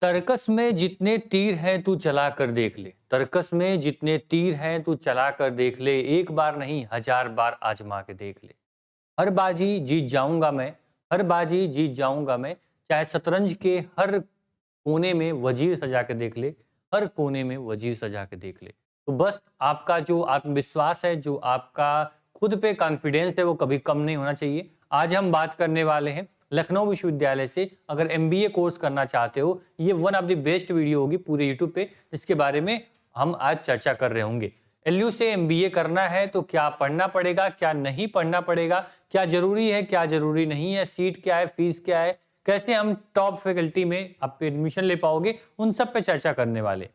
तर्कस में जितने तीर हैं तू चला कर देख ले। तर्कस में जितने तीर हैं तू चला कर देख ले। एक बार नहीं 1000 बार आजमा के देख ले। हर बाजी जीत जाऊंगा मैं। हर बाजी जीत जाऊंगा मैं। चाहे शतरंज के हर कोने में वजीर सजा के देख ले। हर कोने में वजीर सजा के देख ले। तो बस आपका जो आत्मविश्वास है, जो आपका खुद पे कॉन्फिडेंस है, वो कभी कम नहीं होना चाहिए। आज हम बात करने वाले हैं लखनऊ विश्वविद्यालय से अगर एमबीए कोर्स करना चाहते हो, ये one of the best video होगी पूरे यूट्यूब पे, जिसके बारे में हम आज चर्चा कर रहे होंगे। एलयू से एमबीए करना है तो क्या पढ़ना पड़ेगा, क्या नहीं पढ़ना पड़ेगा, क्या जरूरी है, क्या जरूरी नहीं है, सीट क्या है, फीस क्या है, कैसे हम टॉप फैकल्टी में आप एडमिशन ले पाओगे, उन सब पे चर्चा करने वाले।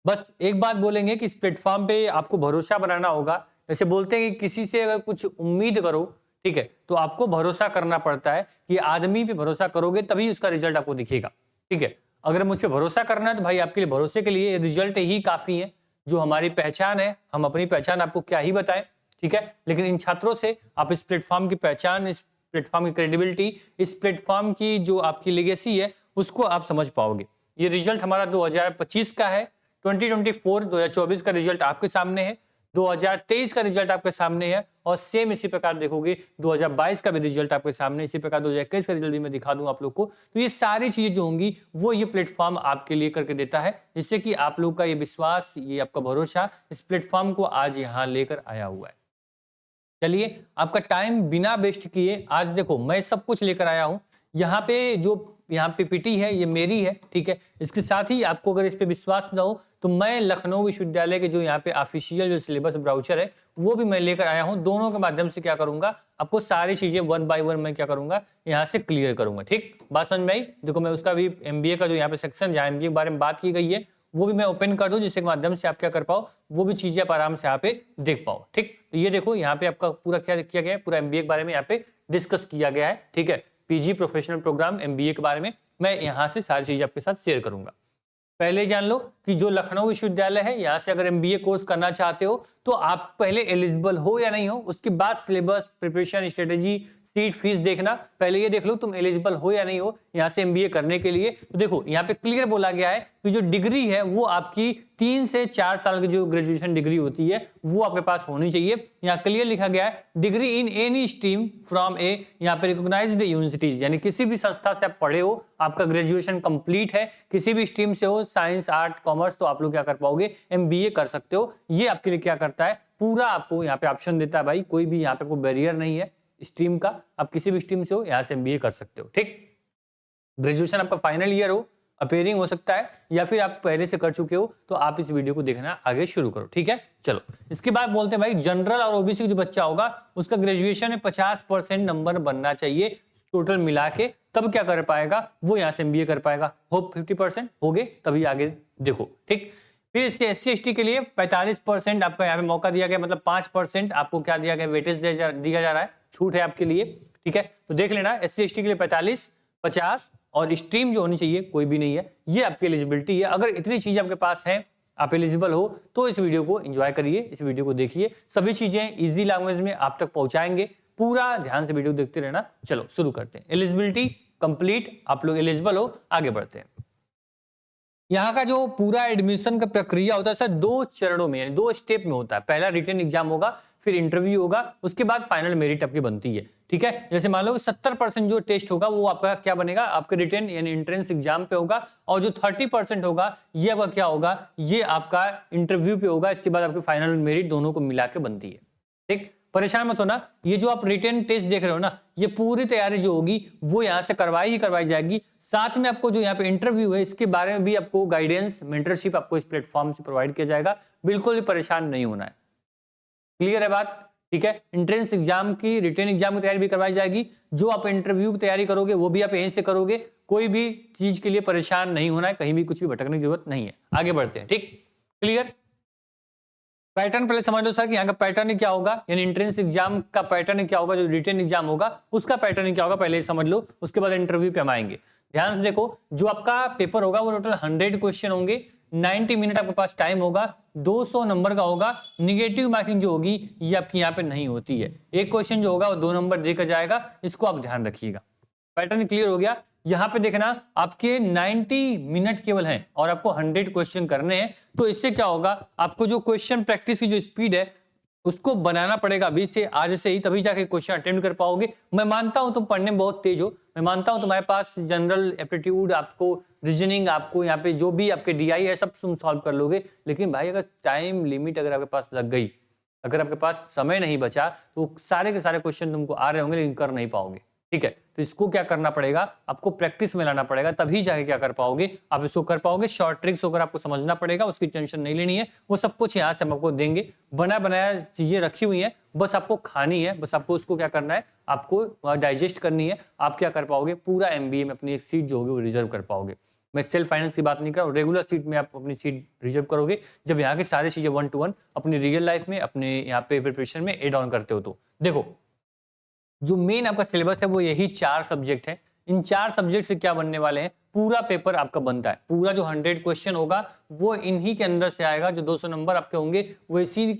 बस एक बात बोलेंगे कि इस प्लेटफॉर्म पे आपको भरोसा बनाना होगा। जैसे बोलते हैं कि किसी से अगर कुछ उम्मीद करो, ठीक है, तो आपको भरोसा करना पड़ता है कि आदमी पे भरोसा करोगे तभी उसका रिजल्ट आपको दिखेगा। ठीक है, अगर मुझ पे भरोसा करना है तो भाई आपके लिए भरोसे के लिए रिजल्ट ही काफी है। जो हमारी पहचान है, हम अपनी पहचान आपको क्या ही बताएं, ठीक है, लेकिन इन छात्रों से आप इस प्लेटफॉर्म की पहचान, इस प्लेटफॉर्म की क्रेडिबिलिटी, इस प्लेटफॉर्म की जो आपकी लेगेसी है, उसको आप समझ पाओगे। ये रिजल्ट हमारा 2025 का है। 2024 का रिजल्ट आपके सामने है। 2023 का रिजल्ट आपके सामने है और सेम इसी प्रकार देखोगे 2022 का भी रिजल्ट आपके सामने, इसी प्रकार 2021 का रिजल्ट भी मैं दिखा दूं आप लोग को। तो ये सारी चीजें जो होंगी वो ये प्लेटफॉर्म आपके लिए करके देता है, जिससे कि आप लोग का ये विश्वास, ये आपका भरोसा इस प्लेटफॉर्म को आज यहाँ लेकर आया हुआ है। चलिए, आपका टाइम बिना वेस्ट किए आज देखो मैं सब कुछ लेकर आया हूं। यहाँ पे जो यहाँ पीपीटी है ये मेरी है, ठीक है। इसके साथ ही आपको अगर इस पे विश्वास ना हो तो मैं लखनऊ विश्वविद्यालय के जो यहाँ पे ऑफिशियल जो सिलेबस ब्राउचर है वो भी मैं लेकर आया हूँ। दोनों के माध्यम से क्या करूंगा, आपको सारी चीजें वन बाय वन मैं क्या करूंगा यहाँ से क्लियर करूंगा। ठीक, बात समझ में आई? देखो मैं उसका भी एमबीए का जो यहाँ पे सेक्शन जहाँ एमबीए के बारे में बात की गई है वो भी मैं ओपन कर दूं, जिसके माध्यम से आप क्या कर पाओ, वो भी चीजें आप आराम से यहाँ पे देख पाओ। ठीक, तो ये देखो यहाँ पे आपका पूरा क्या किया गया है, पूरा एमबीए के बारे में यहाँ पे डिस्कस किया गया है। ठीक है, पीजी प्रोफेशनल प्रोग्राम एमबीए के बारे में मैं यहाँ से सारी चीजें आपके साथ शेयर करूंगा। पहले जान लो कि जो लखनऊ विश्वविद्यालय है यहाँ से अगर एमबीए कोर्स करना चाहते हो तो आप पहले एलिजिबल हो या नहीं हो, उसके बाद syllabus, preparation strategy, seat, fees देखना। पहले ये देख लो तुम एलिजिबल हो या नहीं हो यहाँ से एमबीए करने के लिए। तो देखो यहाँ पे क्लियर बोला गया है कि जो डिग्री है वो आपकी 3 से 4 साल की जो ग्रेजुएशन डिग्री होती है वो आपके पास होनी चाहिए। यहाँ क्लियर लिखा गया है degree in any stream from a, यहाँ पे रिकॉग्नाइज्ड यूनिवर्सिटीज, यानी किसी भी संस्था से आप पढ़े हो, आपका ग्रेजुएशन कंप्लीट है, किसी भी स्ट्रीम से हो, साइंस, आर्ट, कॉमर्स, तो आप लोग क्या कर पाओगे, एमबीए कर सकते हो। ये आपके लिए क्या करता है, पूरा आपको यहाँ पे ऑप्शन देता है भाई, कोई भी यहाँ पे कोई बैरियर नहीं है स्ट्रीम का, आप किसी भी स्ट्रीम से हो यहाँ से एमबीए कर सकते हो। ठीक, ग्रेजुएशन आपका फाइनल ईयर हो, अपेयरिंग हो सकता है, या फिर आप पहले से कर चुके हो तो आप इस वीडियो को देखना आगे शुरू करो। ठीक है, चलो इसके बाद बोलते हैं भाई जनरल और ओबीसी का जो बच्चा होगा उसका ग्रेजुएशन में 50% नंबर बनना चाहिए टोटल मिला के, तब क्या कर पाएगा वो यहाँ से एमबीए कर पाएगा। होप 50% हो गए तभी आगे देखो। ठीक, फिर एससी एसटी के लिए 45% आपका यहाँ पे मौका दिया गया, मतलब 5% आपको क्या दिया गया, वेटेज दिया जा रहा है, छूट है आपके लिए। ठीक है, तो देख लेना एससी एसटी के लिए 45, 50 और स्ट्रीम जो होनी चाहिए कोई भी नहीं है, ये आपकी एलिजिबिलिटी है। अगर इतनी चीज आपके पास है, आप एलिजिबल हो, तो इस वीडियो को एंजॉय करिए, इस वीडियो को देखिए, सभी चीजें इजी लैंग्वेज में आप तक पहुंचाएंगे। पूरा ध्यान से वीडियो देखते रहना। चलो शुरू करते हैं। एलिजिबिलिटी कंप्लीट, आप लोग एलिजिबल हो, आगे बढ़ते हैं। यहाँ का जो पूरा एडमिशन का प्रक्रिया होता है सर 2 चरणों में, यानी 2 स्टेप में होता है। पहला रिटन एग्जाम होगा, फिर इंटरव्यू होगा, उसके बाद फाइनल मेरिट आपकी बनती है। ठीक है, जैसे मान लो 70% जो टेस्ट होगा वो आपका क्या बनेगा, आपके रिटन यानी एंट्रेंस एग्जाम पे होगा, और जो 30% होगा ये आपका क्या होगा, ये आपका इंटरव्यू पे होगा। इसके बाद आपकी फाइनल मेरिट दोनों को मिला के बनती है। ठीक, परेशान मत होना, ये जो आप रिटन टेस्ट देख रहे हो ना, ये पूरी तैयारी जो होगी वो यहाँ से करवाई जाएगी। साथ में आपको जो यहाँ पे इंटरव्यू है इसके बारे में भी आपको गाइडेंस, मेंटरशिप आपको इस प्लेटफॉर्म से प्रोवाइड किया जाएगा। बिल्कुल भी परेशान नहीं होना है। क्लियर है बात? ठीक है, एंट्रेंस एग्जाम की, रिटन एग्जाम की तैयारी भी करवाई जाएगी। जो आप इंटरव्यू की तैयारी करोगे वो भी आप यहीं से करोगे। कोई भी चीज के लिए परेशान नहीं होना है, कहीं भी कुछ भी भटकने की जरूरत नहीं है। आगे बढ़ते हैं। ठीक, क्लियर? पैटर्न पहले समझ लो सर कि यहाँ का पैटर्न क्या होगा, यानी एंट्रेंस एग्जाम का पैटर्न क्या होगा, जो रिटन एग्जाम होगा उसका पैटर्न क्या होगा पहले समझ लो, उसके बाद इंटरव्यू पे हम आएंगे। ध्यान से देखो, जो आपका पेपर होगा वो टोटल 100 क्वेश्चन होंगे, 90 मिनट आपके पास टाइम होगा, 200 नंबर का होगा। निगेटिव मार्किंग जो होगी ये आपकी यहाँ पे नहीं होती है। एक क्वेश्चन जो होगा वो 2 नंबर देकर जाएगा, इसको आप ध्यान रखिएगा। पैटर्न क्लियर हो गया। यहाँ पे देखना आपके 90 मिनट केवल हैं और आपको 100 क्वेश्चन करने हैं। तो इससे क्या होगा, आपको जो क्वेश्चन प्रैक्टिस की जो स्पीड है उसको बनाना पड़ेगा अभी से, आज से ही, तभी जाके क्वेश्चन अटेम्प्ट कर पाओगे। मैं मानता हूं तुम पढ़ने में बहुत तेज हो, मैं मानता हूं तुम्हारे पास जनरल एप्टीट्यूड, आपको रीजनिंग, आपको यहाँ पे जो भी आपके डीआई है सब तुम सॉल्व कर लोगे। लेकिन भाई अगर टाइम लिमिट अगर आपके पास लग गई, अगर आपके पास समय नहीं बचा, तो सारे के सारे क्वेश्चन तुमको आ रहे होंगे लेकिन कर नहीं पाओगे। ठीक है, तो इसको क्या करना पड़ेगा, आपको प्रैक्टिस में लाना पड़ेगा, तभी जाके क्या कर पाओगे, आप इसको कर पाओगे। शॉर्ट ट्रिक्स होकर आपको समझना पड़ेगा, उसकी टेंशन नहीं लेनी है, वो सब कुछ यहाँ से हम आपको देंगे। बना बनाया चीजें रखी हुई हैं, बस आपको खानी है, बस आपको उसको क्या करना है, आपको डाइजेस्ट करनी है। आप क्या कर पाओगे, पूरा एमबीए में अपनी एक सीट जो होगी वो रिजर्व कर पाओगे। मैं सेल्फ फाइनेंस की बात नहीं कर रहा हूँ, रेगुलर सीट में आप अपनी सीट रिजर्व करोगे जब यहाँ की सारी चीजें 1 to 1 अपनी रियल लाइफ में, अपने यहाँ पे प्रिपरेशन में एड ऑन करते हो। तो देखो, जो मेन आपका सिलेबस है वो यही 4 सब्जेक्ट है। इन 4 सब्जेक्ट से क्या बनने वाले हैं, पूरा पेपर आपका बनता है। पूरा जो 100 क्वेश्चन होगा वो इन्हीं के अंदर से आएगा। जो 200 नंबर आपके होंगे वो इसी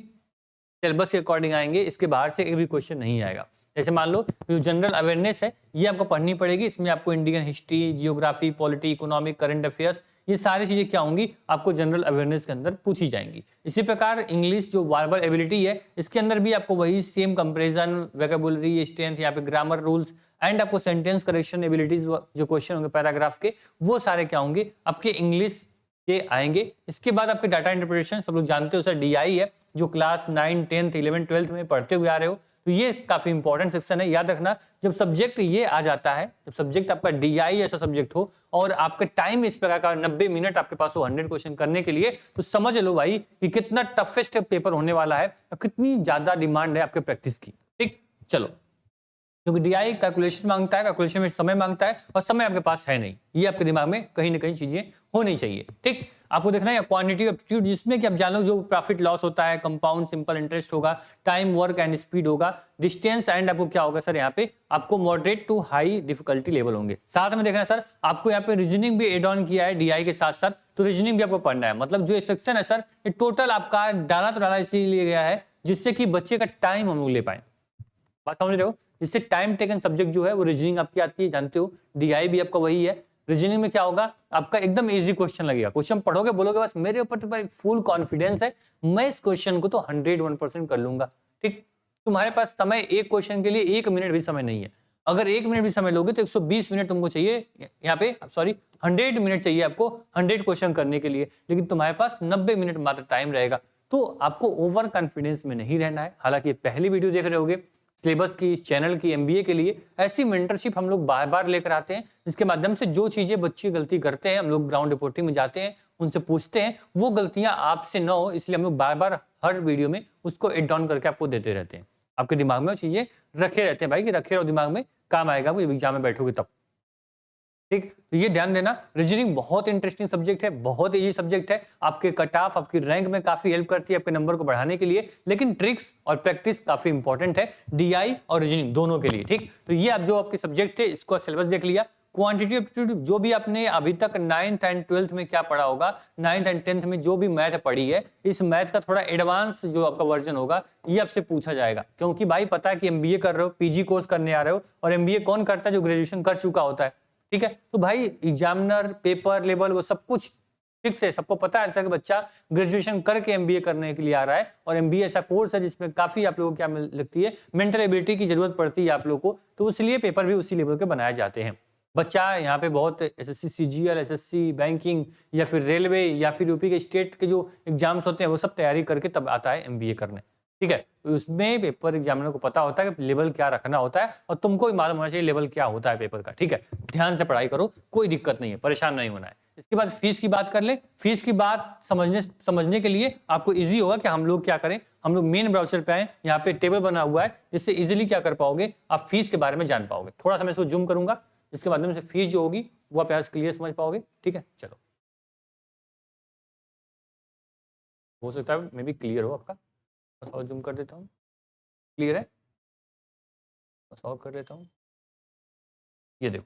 सिलेबस के अकॉर्डिंग आएंगे, इसके बाहर से एक भी क्वेश्चन नहीं आएगा। जैसे मान लो जो जनरल अवेयरनेस है ये आपको पढ़नी पड़ेगी, इसमें आपको Indian history, geography, polity, economic, current affairs, ये सारी चीजें क्या होंगी, आपको जनरल अवेयरनेस के अंदर पूछी जाएंगी। इसी प्रकार इंग्लिश जो वर्बल एबिलिटी है, इसके अंदर भी आपको वही सेम कंपैरिजन, वोकैबुलरी स्ट्रेंथ, यहाँ पे ग्रामर रूल्स एंड आपको सेंटेंस करेक्शन एबिलिटीज जो क्वेश्चन होंगे पैराग्राफ के, वो सारे क्या होंगे आपके इंग्लिश के आएंगे। इसके बाद आपके डाटा इंटरप्रिटेशन, सब लोग जानते हो सर डीआई है, जो क्लास 9, 10, 11, 12 में पढ़ते हुए आ रहे हो, तो ये काफी इंपॉर्टेंट सेक्शन है। याद रखना, जब सब्जेक्ट ये आ जाता है, जब सब्जेक्ट आपका डीआई ऐसा सब्जेक्ट हो और आपका टाइम इस प्रकार का 90 मिनट आपके पास हो 100 क्वेश्चन करने के लिए, तो समझ लो भाई कि कितना टफेस्ट पेपर होने वाला है और कितनी ज्यादा डिमांड है आपके प्रैक्टिस की। ठीक, चलो, क्योंकि डीआई कैलकुलेशन मांगता है, कैलकुलेशन में समय मांगता है और समय आपके पास है नहीं। ये आपके दिमाग में कहीं ना कहीं चीजें होनी चाहिए। ठीक, आपको देखना है क्वांटिटी एप्टीट्यूड, जिसमें कि आप जान लो जो प्रॉफिट लॉस होता है, कंपाउंड सिंपल इंटरेस्ट होगा, टाइम वर्क एंड स्पीड होगा, डिस्टेंस एंड आपको क्या होगा सर, यहाँ पे आपको moderate to high difficulty level होंगे। साथ में देखना सर, आपको यहाँ पे रीजनिंग भी एड ऑन किया है डीआई के साथ साथ, तो रीजनिंग भी आपको पढ़ना है। मतलब जो सेक्शन है सर, ये टोटल आपका डाला तो डाला इसीलिए गया है जिससे कि बच्चे का टाइम हम लोग ले पाए। बात समझ रहे हो, जिससे टाइम टेकन सब्जेक्ट जो है वो रीजनिंग आपकी आती है, जानते हो डीआई भी आपका वही है। रीजनिंग में क्या होगा, आपका एकदम इजी क्वेश्चन लगेगा, क्वेश्चन पढ़ोगे बोलोगे बस मेरे ऊपर तो फुल कॉन्फिडेंस है, मैं इस क्वेश्चन को तो 101% कर लूंगा। ठीक, तुम्हारे पास समय एक क्वेश्चन के लिए 1 मिनट भी समय नहीं है। अगर 1 मिनट भी समय लोगे तो 120 मिनट तुमको चाहिए, यहाँ पे सॉरी 100 मिनट चाहिए आपको 100 क्वेश्चन करने के लिए, लेकिन तुम्हारे पास 90 मिनट मात्र टाइम रहेगा। तो आपको ओवर कॉन्फिडेंस में नहीं रहना है। हालांकि पहली वीडियो देख रहे होगे सिलेबस की, चैनल की, एमबीए के लिए ऐसी मेंटरशिप हम लोग बार बार लेकर आते हैं, जिसके माध्यम से जो चीजें बच्चे गलती करते हैं, हम लोग ग्राउंड रिपोर्टिंग में जाते हैं, उनसे पूछते हैं, वो गलतियां आपसे ना हो, इसलिए हम लोग बार बार हर वीडियो में उसको एड डाउन करके आपको देते रहते हैं। आपके दिमाग में वो चीजें रखे रहते हैं भाई, कि रखे रहो दिमाग में, काम आएगा वो एग्जाम में बैठोगे तब। ठीक, तो ये ध्यान देना, रीजनिंग बहुत इंटरेस्टिंग सब्जेक्ट है, बहुत इजी सब्जेक्ट है, आपके कट ऑफ, आपकी रैंक में काफी हेल्प करती है आपके नंबर को बढ़ाने के लिए। लेकिन ट्रिक्स और प्रैक्टिस काफी इंपॉर्टेंट है डीआई और रीजनिंग दोनों के लिए। ठीक, तो ये आप जो आपके सब्जेक्ट थे इसको सिलेबस देख लिया। क्वांटिटी एप्टीट्यूड जो भी आपने अभी तक 9th एंड 12th में क्या पढ़ा होगा, 9th एंड 10th में जो भी मैथ पढ़ी है, इस मैथ का थोड़ा एडवांस जो आपका वर्जन होगा ये आपसे पूछा जाएगा। क्योंकि भाई पता है कि एमबीए कर रहे हो, पीजी कोर्स करने आ रहे हो, और एमबीए कौन करता है, जो ग्रेजुएशन कर चुका होता है। ठीक है, तो भाई एग्जामिनर, पेपर लेवल, वो सब कुछ फिक्स है, सबको पता है ऐसा कि बच्चा ग्रेजुएशन करके एमबीए करने के लिए आ रहा है, और एमबीए ऐसा कोर्स है जिसमें काफी आप लोगों को क्या लगती है, मेंटल एबिलिटी की जरूरत पड़ती है आप लोगों को, तो इसलिए पेपर भी उसी लेवल के बनाए जाते हैं। बच्चा यहाँ पे बहुत एसएससी सीजीएल, एसएससी बैंकिंग, या फिर रेलवे, या फिर यूपी के स्टेट के जो एग्जाम्स होते हैं वो सब तैयारी करके तब आता है एमबीए करने। ठीक है, तो उसमें पेपर एग्जामिनर को पता होता है कि लेवल क्या रखना होता है, और तुमको भी मालूम होना चाहिए लेवल क्या होता है पेपर का। ठीक है, ध्यान से पढ़ाई करो, कोई दिक्कत नहीं है, परेशान नहीं होना है। इसके बाद फीस की बात कर ले। फीस की बात समझने के लिए आपको इजी होगा कि हम लोग क्या करें, हम लोग मेन ब्राउज़र पे आए, यहाँ पे टेबल बना हुआ है, जिससे इजीली क्या कर पाओगे, आप फीस के बारे में जान पाओगे। थोड़ा सा मैं इसको जूम करूंगा, जिसके माध्यम से फीस जो होगी वो आप यहाँ से क्लियर समझ पाओगे। ठीक है, चलो, हो सकता है मे भी क्लियर हो आपका, बस और जूम कर देता हूँ, क्लियर है, बस और कर देता हूँ। ये देखो,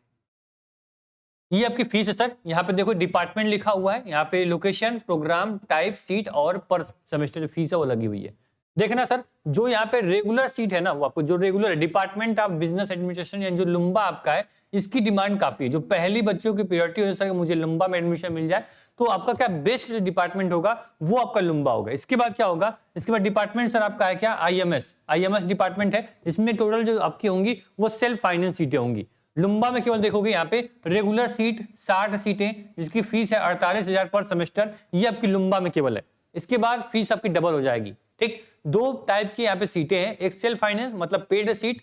ये आपकी फीस है सर। यहाँ पे देखो डिपार्टमेंट लिखा हुआ है, यहाँ पे लोकेशन, प्रोग्राम टाइप, सीट और पर सेमेस्टर जो फीस है वो लगी हुई है। देखना सर, जो यहाँ पे रेगुलर सीट है ना, वो आपको जो रेगुलर है डिपार्टमेंट ऑफ बिजनेस एडमिनिस्ट्रेशन, यानी जो लुम्बा आपका है, इसकी डिमांड काफी है। जो पहली बच्चों की प्रायोरिटी हो सके मुझे लुम्बा में एडमिशन मिल जाए, तो आपका क्या बेस्ट डिपार्टमेंट होगा वो आपका लुम्बा होगा। इसके बाद क्या होगा, इसके बाद डिपार्टमेंट सर आपका है क्या, आईएमएस। आईएमएस डिपार्टमेंट है, इसमें टोटल जो आपकी होंगी वो सेल्फ फाइनेंस सीटें होंगी। लुम्बा में केवल देखोगे यहाँ पे रेगुलर सीट 60 सीटें, जिसकी फीस है 48,000 पर सेमेस्टर, ये आपकी लुम्बा में केवल है। इसके बाद फीस आपकी डबल हो जाएगी। ठीक, दो टाइप की यहाँ पे सीटें हैं, एक सेल्फ फाइनेंस मतलब पेड सीट।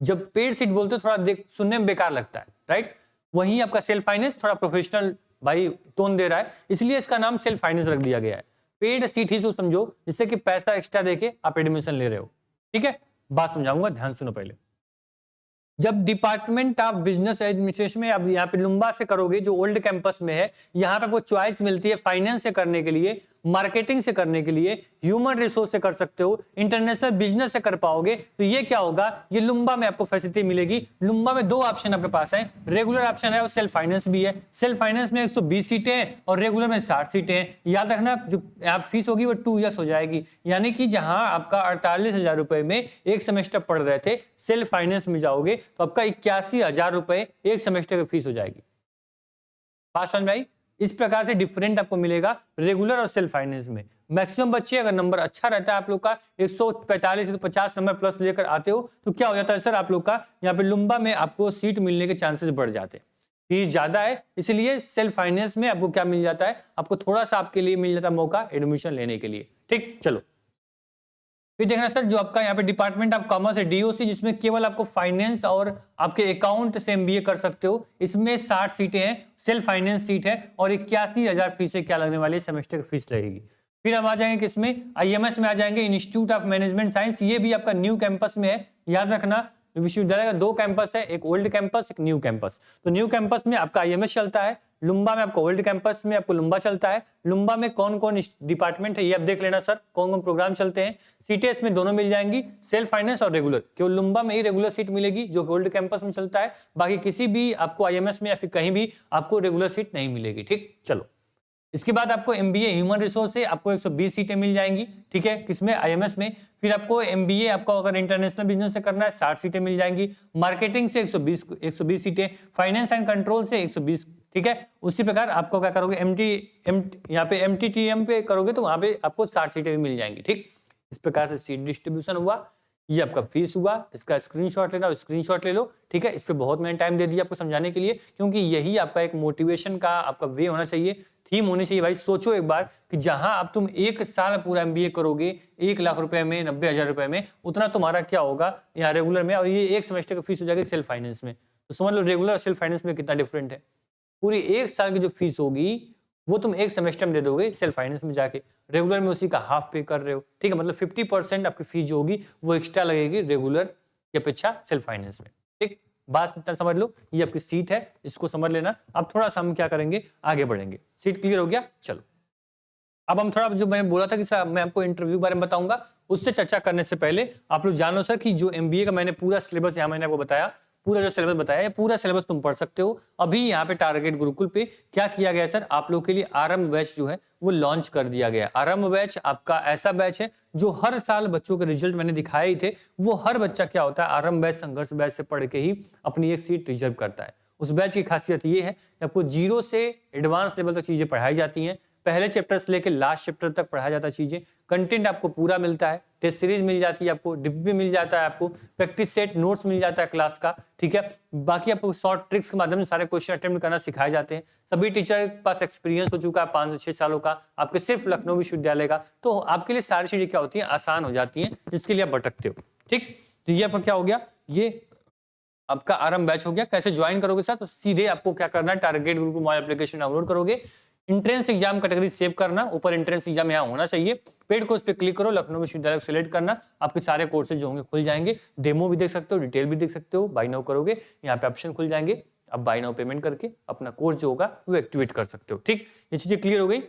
जब पेड सीट बोलते हो थोड़ा देख सुनने में बेकार लगता है, राइट। वहीं आपका सेल्फ फाइनेंस थोड़ा प्रोफेशनल भाई टोन दे रहा है, इसलिए इसका नाम सेल्फ फाइनेंस रख दिया गया है। पेड सीट ही समझो, जिससे कि पैसा एक्स्ट्रा देके आप एडमिशन ले रहे हो। ठीक है, बात समझाऊंगा, ध्यान सुनो पहले। जब डिपार्टमेंट ऑफ बिजनेस एडमिनिस्ट्रेशन में अब यहाँ पे लुम्बा से करोगे, जो ओल्ड कैंपस में है, यहाँ पे आपको चॉइस मिलती है फाइनेंस से करने के लिए, मार्केटिंग से करने के लिए, ह्यूमन रिसोर्स से कर सकते हो, इंटरनेशनल बिजनेस से कर पाओगे। तो ये क्या होगा, ये लुम्बा में आपको फैसिलिटी मिलेगी। लुम्बा में दो ऑप्शन आपके पास है, रेगुलर ऑप्शन है और सेल्फ फाइनेंस भी है। सेल्फ फाइनेंस में 120 सीटें हैं और रेगुलर में 60 सीटें हैं। याद रखना, जो आप फीस होगी वो 2 ईयर्स हो जाएगी, यानी कि जहां आपका 48,000 रुपए में एक सेमेस्टर पढ़ रहे थे, सेल्फ फाइनेंस में जाओगे तो आपका 81,000 रुपए एक सेमेस्टर की फीस हो जाएगी। बात समझ में आई। इस प्रकार से डिफरेंट आपको मिलेगा रेगुलर और सेल्फ फाइनेंस में। मैक्सिमम बच्चे अगर नंबर अच्छा रहता है आप लोग का 145 से 50 नंबर प्लस लेकर आते हो, तो क्या हो जाता है सर, आप लोग का यहाँ पे लुम्बा में आपको सीट मिलने के चांसेस बढ़ जाते हैं। फीस ज्यादा है, इसलिए सेल्फ फाइनेंस में आपको क्या मिल जाता है, आपको थोड़ा सा आपके लिए मिल जाता है मौका एडमिशन लेने के लिए। ठीक, चलो फिर देखना सर, जो आपका यहाँ पे डिपार्टमेंट ऑफ कॉमर्स है डीओसी, जिसमें केवल आपको फाइनेंस और आपके अकाउंट से एमबीए कर सकते हो, इसमें 60 सीटें हैं, सेल्फ फाइनेंस सीट है और 81,000 फीस क्या लगने वाली सेमेस्टर की फीस लगेगी। फिर हम आ जाएंगे किसमें, आईएमएस में आ जाएंगे, इंस्टीट्यूट ऑफ मैनेजमेंट साइंस। ये भी आपका न्यू कैंपस में है। याद रखना, विश्वविद्यालय का 2 कैंपस है, एक ओल्ड कैंपस एक न्यू कैंपस। तो न्यू कैंपस में आपका आईएमएस चलता है, लुम्बा में आपको ओल्ड कैंपस में आपको लुम्बा चलता है। लुम्बा में कौन कौन डिपार्टमेंट है ये आप देख लेना सर, कौन कौन प्रोग्राम चलते हैं। सीटें में दोनों मिल जाएंगी, सेल्फ फाइनेंस और रेगुलर। केवल लुम्बा में ही रेगुलर सीट मिलेगी जो ओल्ड कैंपस में चलता है, बाकी किसी भी आपको आईएमएस में या फिर कहीं भी आपको रेगुलर सीट नहीं मिलेगी। ठीक, चलो इसके बाद आपको एमबीए ह्यूमन रिसोर्स से आपको 120 सीटें मिल जाएंगी। ठीक है, किसमें, आईएमएस में। फिर आपको एमबीए आपको अगर इंटरनेशनल बिजनेस से करना है 60 सीटें मिल जाएंगी। मार्केटिंग से 120 सीटें, फाइनेंस एंड कंट्रोल से 120। ठीक है, उसी प्रकार आपको क्या करोगे, यहाँ पे एमटीटीएम पे करोगे तो वहां पे आपको 60 सीटें भी मिल जाएंगी। ठीक, इस प्रकार से सीट डिस्ट्रीब्यूशन हुआ। ये आपका फीस हुआ, इसका स्क्रीनशॉट लेना, स्क्रीनशॉट ले लो। ठीक है, इस पे बहुत मैंने टाइम दे दिया आपको समझाने के लिए, क्योंकि यही आपका एक मोटिवेशन का आपका वे होना चाहिए, थीम होनी चाहिए। भाई सोचो एक बार कि जहां आप तुम 1 साल पूरा एमबीए करोगे 1 लाख रुपए में, 90,000 रुपए में, उतना तुम्हारा क्या होगा यहाँ रेगुलर में, और ये एक सेमेस्टर की फीस हो जाएगी सेल्फ फाइनेंस में। तो समझ लो रेगुलर और सेल्फ फाइनेंस में कितना डिफरेंट है। पूरी 1 साल की जो फीस होगी वो तुम एक सेमेस्टर में दे दोगे सेल्फ फाइनेंस में जाके, रेगुलर में उसी का हाफ पे कर रहे हो। ठीक है, मतलब 50% आपकी फीस जो होगी वो एक्स्ट्रा लगेगी रेगुलर की अपेक्षा सेल्फ फाइनेंस में। ठीक, बात इतना समझ लो, ये आपकी सीट है, इसको समझ लेना। अब थोड़ा सा हम क्या करेंगे, आगे बढ़ेंगे। सीट क्लियर हो गया, चलो अब हम थोड़ा, जो मैंने बोला था कि सर मैं आपको इंटरव्यू बारे में बताऊंगा, उससे चर्चा करने से पहले आप लोग जान लो सर कि जो एमबीए का मैंने पूरा सिलेबस यहाँ मैंने आपको बताया, पूरा जो सिलेबस बताया, पूरा सिलेबस तुम पढ़ सकते हो। अभी यहाँ पे टारगेट गुरुकुल पे क्या किया गया सर, आप लोग के लिए आरंभ बैच जो है वो लॉन्च कर दिया गया। आरंभ बैच आपका ऐसा बैच है जो हर साल बच्चों के रिजल्ट मैंने दिखाए ही थे, वो हर बच्चा क्या होता है आरंभ बैच, संघर्ष बैच से पढ़ के ही अपनी एक सीट रिजर्व करता है। उस बैच की खासियत ये है कि आपको 0 से एडवांस लेवल तक चीजें पढ़ाई जाती हैं। पहले चैप्टर से लेकर लास्ट चैप्टर तक पढ़ाया जाता है चीजें। कंटेंट आपको पूरा मिलता है, टेस्ट सीरीज मिल जाती है आपको, डिब्बी मिल जाता है आपको, प्रैक्टिस सेट नोट्स मिल जाता है क्लास का। ठीक है, बाकी आपको शॉर्ट ट्रिक्स के माध्यम से सारे क्वेश्चन अटेम्प्ट करना सिखाए जाते हैं। सभी टीचर के पास एक्सपीरियंस हो चुका है 5 से 6 सालों का, आपके सिर्फ लखनऊ विश्वविद्यालय का, तो आपके लिए सारी चीजें क्या होती हैं, आसान हो जाती हैं, जिसके लिए आप भटकते हो। ठीक, तो ये आपका क्या हो गया, ये आपका आरंभ बैच हो गया। कैसे ज्वाइन करोगे सर, तो सीधे आपको क्या करना है, target Gurukul mobile application download करोगे, इंट्रेंस एग्जाम कैटेगरी सेव करना, ऊपर इंट्रेंस एग्जाम यहाँ होना चाहिए, पेड कोर्स पे क्लिक करो, लखनऊ विश्वविद्यालय को सिलेक्ट करना, आपके सारे कोर्सेज जो होंगे खुल जाएंगे। डेमो भी देख सकते हो, डिटेल भी देख सकते हो। बाय नाउ करोगे, यहाँ पे ऑप्शन खुल जाएंगे, अब बाय नाउ पेमेंट करके अपना कोर्स जो होगा वो एक्टिवेट कर सकते हो। ठीक, ये चीजें क्लियर हो गई।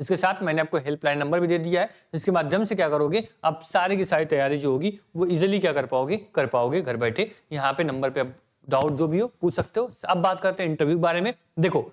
इसके साथ मैंने आपको हेल्पलाइन नंबर भी दे दिया है, जिसके माध्यम से क्या करोगे, आप सारी की सारी तैयारी जो होगी वो इजिली क्या कर पाओगे घर बैठे। यहाँ पे नंबर पे आप डाउट जो भी हो पूछ सकते हो। अब बात करते हैं इंटरव्यू के बारे में। देखो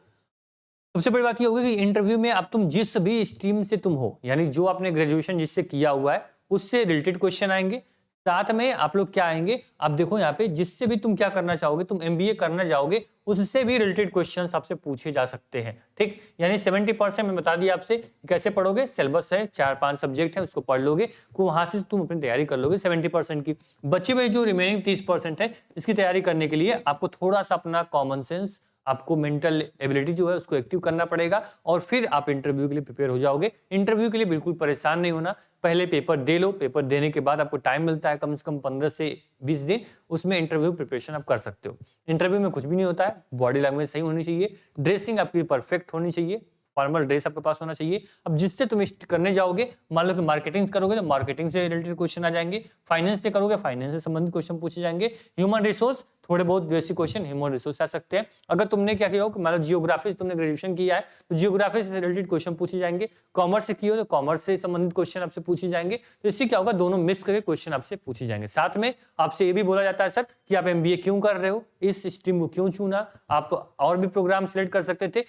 सबसे बड़ी बात ये होगी कि इंटरव्यू में अब तुम जिस भी स्ट्रीम से तुम हो, यानी जो आपने ग्रेजुएशन जिससे किया हुआ है, उससे रिलेटेड क्वेश्चन आएंगे। साथ में आप लोग क्या आएंगे, आप देखो यहाँ पे जिससे भी तुम क्या करना चाहोगे, तुम एमबीए करना चाहोगे, उससे भी रिलेटेड क्वेश्चंस आपसे पूछे जा सकते हैं। ठीक, यानी 70% मैं बता दिया आपसे कैसे पढ़ोगे। सिलेबस है, 4-5 सब्जेक्ट है, उसको पढ़ लोगे, को वहां से तुम अपनी तैयारी कर लोगे 70% की। बची हुई जो रिमेनिंग 30% है, इसकी तैयारी करने के लिए आपको थोड़ा सा अपना कॉमन सेंस, आपको मेंटल एबिलिटी जो है उसको एक्टिव करना पड़ेगा, और फिर आप इंटरव्यू के लिए प्रिपेयर हो जाओगे। इंटरव्यू के लिए बिल्कुल परेशान नहीं होना, पहले पेपर दे लो, पेपर देने के बाद आपको टाइम मिलता है कम से कम 15 से 20 दिन, उसमें इंटरव्यू प्रिपरेशन आप कर सकते हो। इंटरव्यू में कुछ भी नहीं होता है, बॉडी लैंग्वेज सही होनी चाहिए, ड्रेसिंग आपकी परफेक्ट होनी चाहिए, फॉर्मल ड्रेस आपके पास होना चाहिए। अब जिससे तुम करने जाओगे, मान लो कि मार्केटिंग करोगे तो मार्केटिंग से रिलेटेड क्वेश्चन आ जाएंगे, फाइनेंस से करोगे फाइनेंस से संबंधित क्वेश्चन पूछे जाएंगे, ह्यूमन रिसोर्स थोड़े बहुत बेसिक क्वेश्चन ह्यूमन रिसोर्स आ सकते हैं। अगर तुमने क्या किया हो कि मान लो जियोग्राफी से तुमने ग्रेजुएशन किया है, तो जियोग्राफी से रिलेटेड क्वेश्चन पूछे जाएंगे। कॉमर्स से किया हो तो कॉमर्स से संबंधित क्वेश्चन आपसे पूछे जाएंगे। तो इससे क्या होगा, दोनों मिक्स करके क्वेश्चन आपसे पूछे जाएंगे। साथ में आपसे ये भी बोला जाता है सर कि आप एमबीए क्यों कर रहे हो, इस स्ट्रीम को क्यों चुना, आप और भी प्रोग्राम सिलेक्ट कर सकते थे,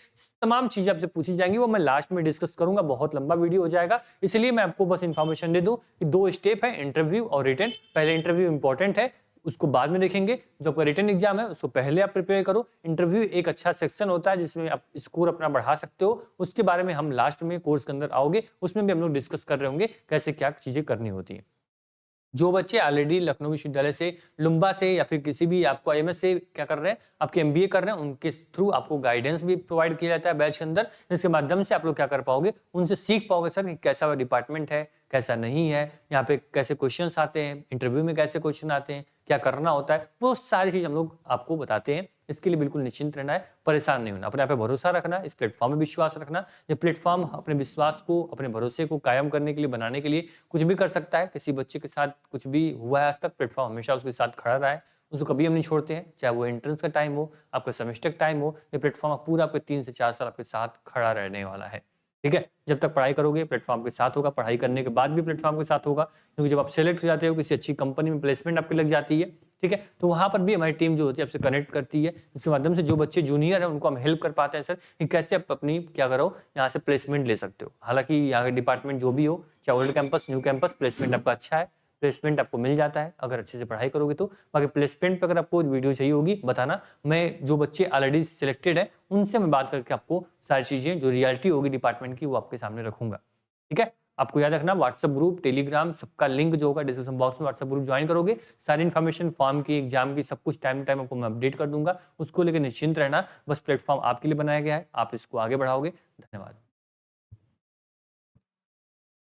तमाम चीजें आपसे पूछी जाएंगी। वो मैं लास्ट में डिस्कस करूंगा, बहुत लंबा वीडियो हो जाएगा, इसलिए मैं आपको बस इंफॉर्मेशन दे दूं कि 2 स्टेप है, इंटरव्यू और रिटन। पहले इंटरव्यू इंपॉर्टेंट है, उसको बाद में देखेंगे। जो आपका रिटन एग्जाम है उसको पहले आप प्रिपेयर करो। इंटरव्यू एक अच्छा सेक्शन होता है जिसमें आप स्कोर अपना बढ़ा सकते हो, उसके बारे में हम लास्ट में कोर्स के अंदर आओगे, उसमें भी हम लोग डिस्कस कर रहे होंगे कैसे क्या चीजें करनी होती है। जो बच्चे ऑलरेडी लखनऊ विश्वविद्यालय से, लुम्बा से या फिर किसी भी आपको आईएमएस से क्या कर रहे हैं, आपके एमबीए कर रहे हैं, उनके थ्रू आपको गाइडेंस भी प्रोवाइड किया जाता है बैच के अंदर, जिसके माध्यम से आप लोग क्या कर पाओगे, उनसे सीख पाओगे सर कि कैसा डिपार्टमेंट है, कैसा नहीं है, यहाँ पे कैसे क्वेश्चंस आते हैं, इंटरव्यू में कैसे क्वेश्चन आते हैं, क्या करना होता है, वो सारी चीज हम लोग आपको बताते हैं। इसके लिए बिल्कुल निश्चिंत रहना है, परेशान नहीं होना, अपने आप पे भरोसा रखना, इस प्लेटफॉर्म में विश्वास रखना। ये प्लेटफॉर्म अपने विश्वास को, अपने भरोसे को कायम करने के लिए, बनाने के लिए कुछ भी कर सकता है। किसी बच्चे के साथ कुछ भी हुआ है आज तक, प्लेटफॉर्म हमेशा उसके साथ खड़ा रहा है, उसको कभी हम नहीं छोड़ते हैं। चाहे वो एंट्रेंस का टाइम हो, आपका सेमेस्टर का टाइम हो, ये प्लेटफॉर्म पूरा आपके 3 से 4 साल आपके साथ खड़ा रहने वाला है। ठीक है, जब तक पढ़ाई करोगे प्लेटफॉर्म के साथ होगा, पढ़ाई करने के बाद भी प्लेटफॉर्म के साथ होगा, क्योंकि जब आप सेलेक्ट हो जाते हो, किसी अच्छी कंपनी में प्लेसमेंट आपकी लग जाती है, ठीक है, तो वहां पर भी हमारी टीम जो होती है आपसे कनेक्ट करती है, इसके माध्यम से जो बच्चे जूनियर है उनको हम हेल्प कर पाते हैं सर कि कैसे आप अपनी क्या करो, यहाँ से प्लेसमेंट ले सकते हो। हालांकि यहाँ का डिपार्टमेंट जो भी हो, चाहे old campus new campus, placement आपका अच्छा है, प्लेसमेंट आपको मिल जाता है अगर अच्छे से पढ़ाई करोगे तो। बाकी प्लेसमेंट पे अगर आपको वीडियो चाहिए होगी बताना, मैं जो बच्चे ऑलरेडी सिलेक्टेड है उनसे मैं बात करके आपको सारी चीजें जो रियलिटी होगी डिपार्टमेंट की वो आपके सामने रखूंगा। ठीक है, आपको याद रखना व्हाट्सएप ग्रुप, टेलीग्राम, सबका लिंक जो होगा डिस्क्रिप्शन बॉक्स में, व्हाट्सएप ग्रुप ज्वाइन करोगे, सारी इन्फॉर्मेशन फॉर्म की, एग्जाम की, सब कुछ टाइम टू टाइम आपको मैं अपडेट कर दूंगा। उसको लेकर निश्चिंत रहना, बस प्लेटफॉर्म आपके लिए बनाया गया है, आप इसको आगे बढ़ाओगे। धन्यवाद।